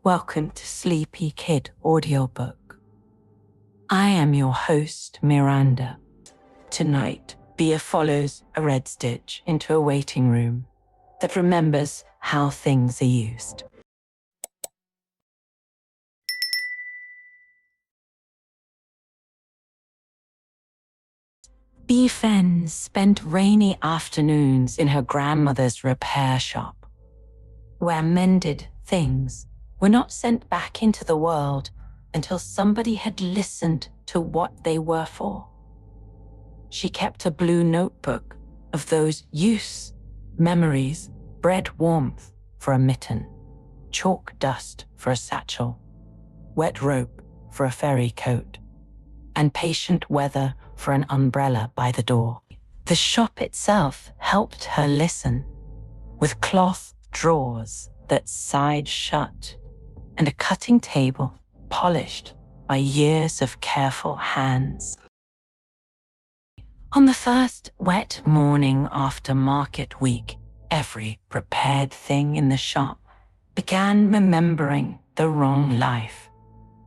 Welcome to Sleepy Kid Audiobook. I am your host, Miranda. Tonight, Bea follows a red stitch into a waiting room that remembers how things are used. Bea Fen spent rainy afternoons in her grandmother's repair shop, where mended things were not sent back into the world until somebody had listened to what they were for. She kept a blue notebook of those use, memories, bread warmth for a mitten, chalk dust for a satchel, wet rope for a fairy coat, and patient weather for an umbrella by the door. The shop itself helped her listen, with cloth drawers that sighed shut and a cutting table polished by years of careful hands. On the first wet morning after market week, every prepared thing in the shop began remembering the wrong life.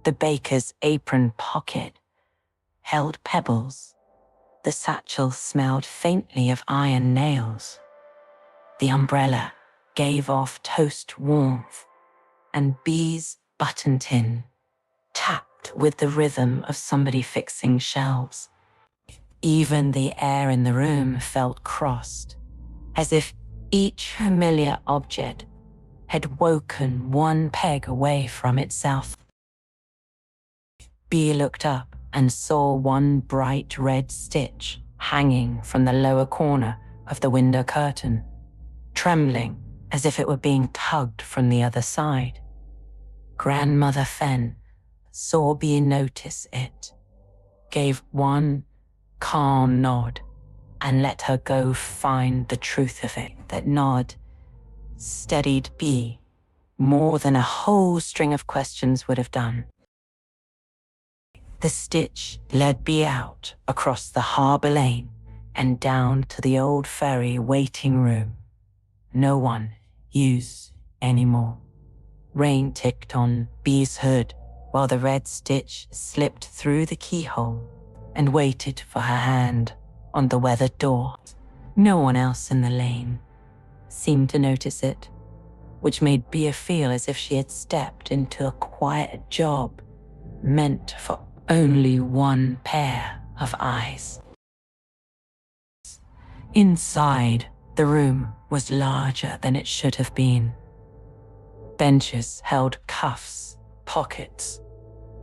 The baker's apron pocket held pebbles. The satchel smelled faintly of iron nails. The umbrella gave off toast warmth, and Bea's button tin tapped with the rhythm of somebody fixing shelves. Even the air in the room felt crossed, as if each familiar object had woken one peg away from itself. Bea looked up and saw one bright red stitch hanging from the lower corner of the window curtain, trembling as if it were being tugged from the other side. Grandmother Fen saw Bea notice it, gave one calm nod, and let her go find the truth of it. That nod steadied Bea more than a whole string of questions would have done. The stitch led Bea out across the harbour lane and down to the old ferry waiting room. No one used anymore. Rain ticked on Bea's hood while the red stitch slipped through the keyhole and waited for her hand on the weathered door. No one else in the lane seemed to notice it, which made Bea feel as if she had stepped into a quiet job meant for only one pair of eyes. Inside, the room was larger than it should have been. Benches held cuffs, pockets,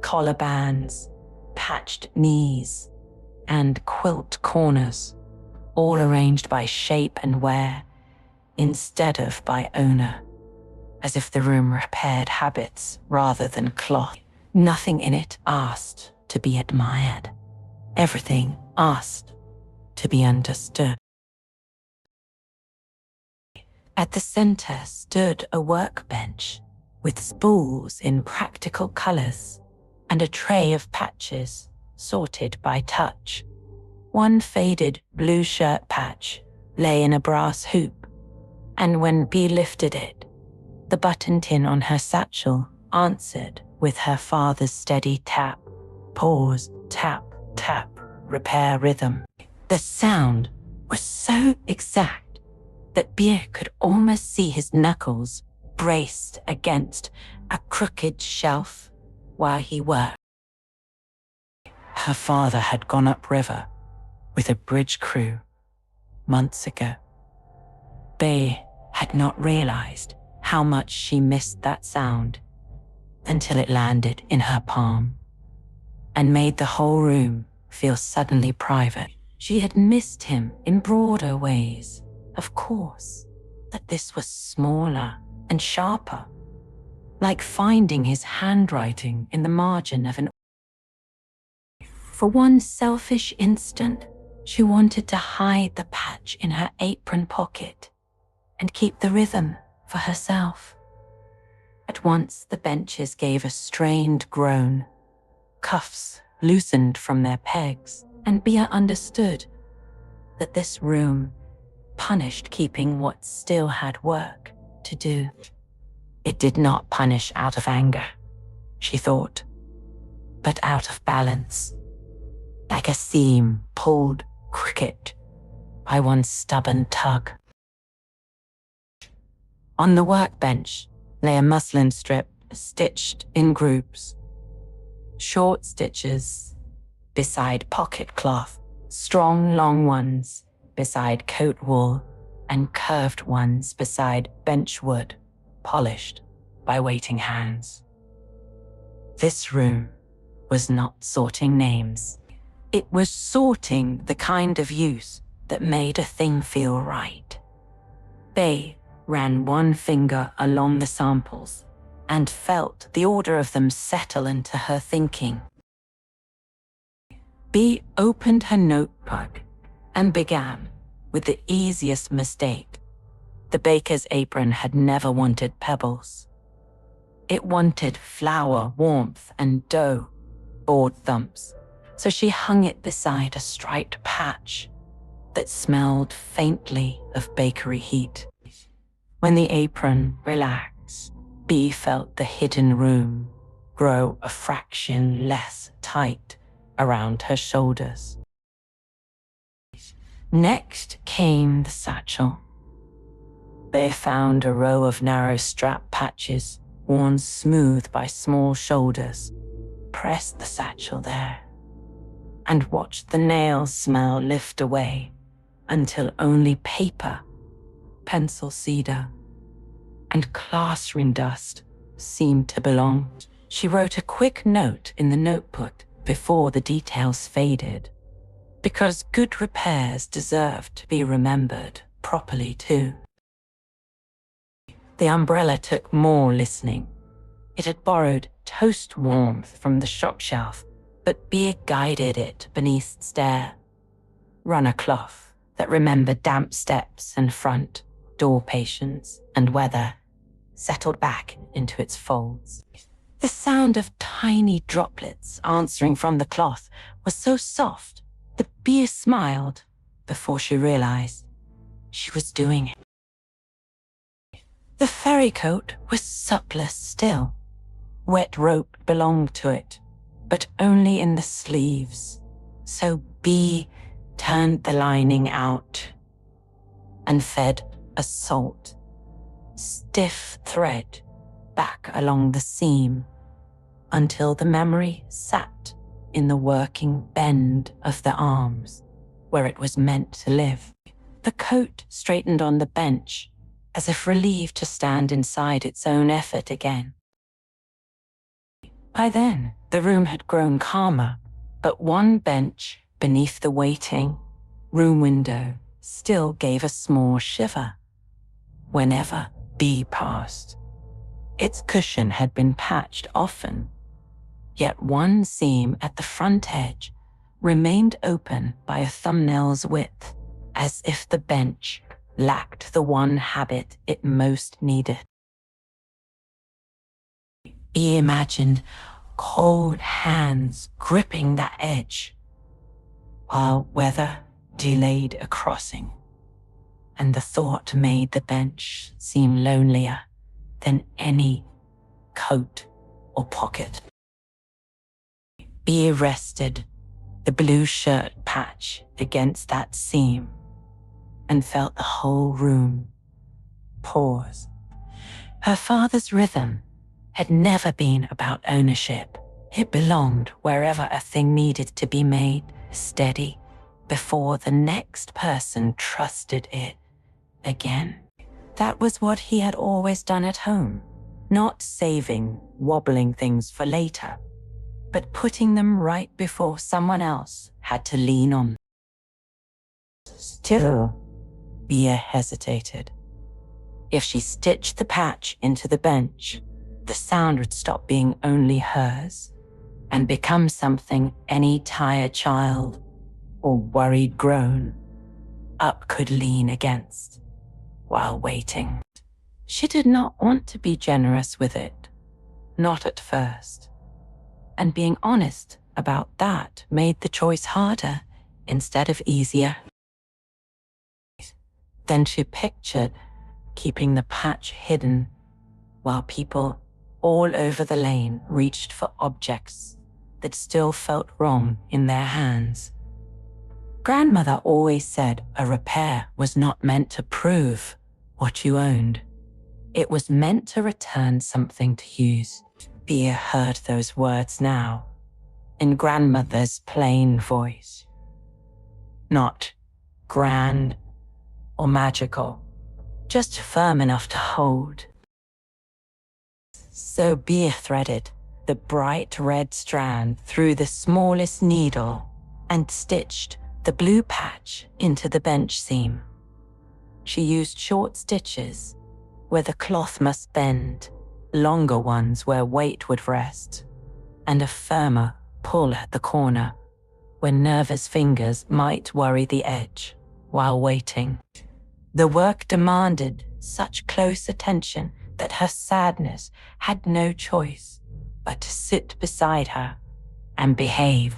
collar bands, patched knees, and quilt corners, all arranged by shape and wear instead of by owner, as if the room repaired habits rather than cloth. Nothing in it asked to be admired. Everything asked to be understood. At the center stood a workbench with spools in practical colors and a tray of patches sorted by touch. One faded blue shirt patch lay in a brass hoop, and when Bea lifted it, the button tin on her satchel answered with her father's steady tap, pause, tap, tap, repair rhythm. The sound was so exact that Bea could almost see his knuckles braced against a crooked shelf while he worked. Her father had gone upriver with a bridge crew months ago. Bea had not realized how much she missed that sound until it landed in her palm and made the whole room feel suddenly private. She had missed him in broader ways, of course, that this was smaller and sharper, like finding his handwriting in the margin of an. For one selfish instant, she wanted to hide the patch in her apron pocket and keep the rhythm for herself. At once, the benches gave a strained groan. Cuffs loosened from their pegs, and Bea understood that this room punished keeping what still had work to do. It did not punish out of anger, she thought, but out of balance, like a seam pulled cricket by one stubborn tug. On the workbench lay a muslin strip stitched in groups. Short stitches beside pocket cloth, strong long ones beside coat wool, and curved ones beside bench wood, polished by waiting hands. This room was not sorting names. It was sorting the kind of use that made a thing feel right. Bea ran one finger along the samples and felt the order of them settle into her thinking. Bea opened her notebook and began with the easiest mistake. The baker's apron had never wanted pebbles. It wanted flour, warmth, and dough, board thumps, so she hung it beside a striped patch that smelled faintly of bakery heat. When the apron relaxed, Bea felt the hidden room grow a fraction less tight around her shoulders. Next came the satchel. Bea found a row of narrow strap patches worn smooth by small shoulders, pressed the satchel there, and watched the nail smell lift away until only paper, pencil cedar, and classroom dust seemed to belong. She wrote a quick note in the notebook before the details faded, because good repairs deserved to be remembered properly too. The umbrella took more listening. It had borrowed toast warmth from the shop shelf, but Bea guided it beneath stair. Run a cloth that remembered damp steps and front door patience and weather settled back into its folds. The sound of tiny droplets answering from the cloth was so soft that Bea smiled before she realized she was doing it. The ferry coat was supplest still. Wet rope belonged to it, but only in the sleeves. So Bea turned the lining out and fed a salt, stiff thread back along the seam until the memory sat in the working bend of the arms where it was meant to live. The coat straightened on the bench as if relieved to stand inside its own effort again. By then, the room had grown calmer, but one bench beneath the waiting room window still gave a small shiver whenever Bea passed. Its cushion had been patched often, yet one seam at the front edge remained open by a thumbnail's width, as if the bench lacked the one habit it most needed. Bea imagined cold hands gripping that edge, while weather delayed a crossing, and the thought made the bench seem lonelier than any coat or pocket. Bea rested the blue shirt patch against that seam and felt the whole room pause. Her father's rhythm had never been about ownership. It belonged wherever a thing needed to be made steady before the next person trusted it again. That was what he had always done at home, not saving wobbling things for later, but putting them right before someone else had to lean on. Still, Bea hesitated. If she stitched the patch into the bench, the sound would stop being only hers and become something any tired child or worried grown up could lean against while waiting. She did not want to be generous with it, not at first. And being honest about that made the choice harder instead of easier. Then she pictured keeping the patch hidden while people all over the lane reached for objects that still felt wrong in their hands. Grandmother always said a repair was not meant to prove what you owned. It was meant to return something to use. Bea heard those words now, in grandmother's plain voice. Not grand or magical, just firm enough to hold. So Bea threaded the bright red strand through the smallest needle and stitched the blue patch into the bench seam. She used short stitches where the cloth must bend, longer ones where weight would rest, and a firmer pull at the corner where nervous fingers might worry the edge while waiting. The work demanded such close attention that her sadness had no choice but to sit beside her and behave.